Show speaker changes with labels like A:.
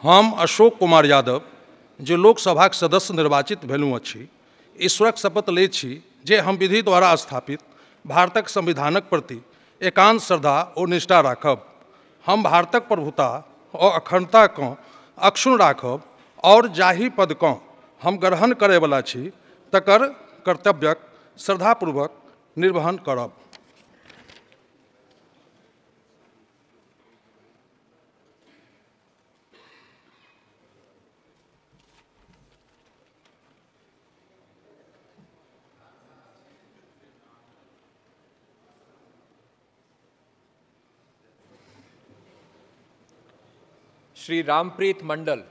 A: हम अशोक कुमार यादव जे लोकसभाक सदस्य निर्वाचित भेलहुँ अछि, ईश्वरक शपथ लैत छी जे हम विधि द्वारा स्थापित भारतक संविधानक प्रति एकांत श्रद्धा ओ निष्ठा राखब। हम भारतक प्रभुता और अखंडताकेँ अक्षुण्ण राखब और जाहि पदकेँ हम ग्रहण करयवला छी तकर कर्तव्यक श्रद्धापूर्वक निर्वहन करब।
B: श्री रामप्रीत मंडल।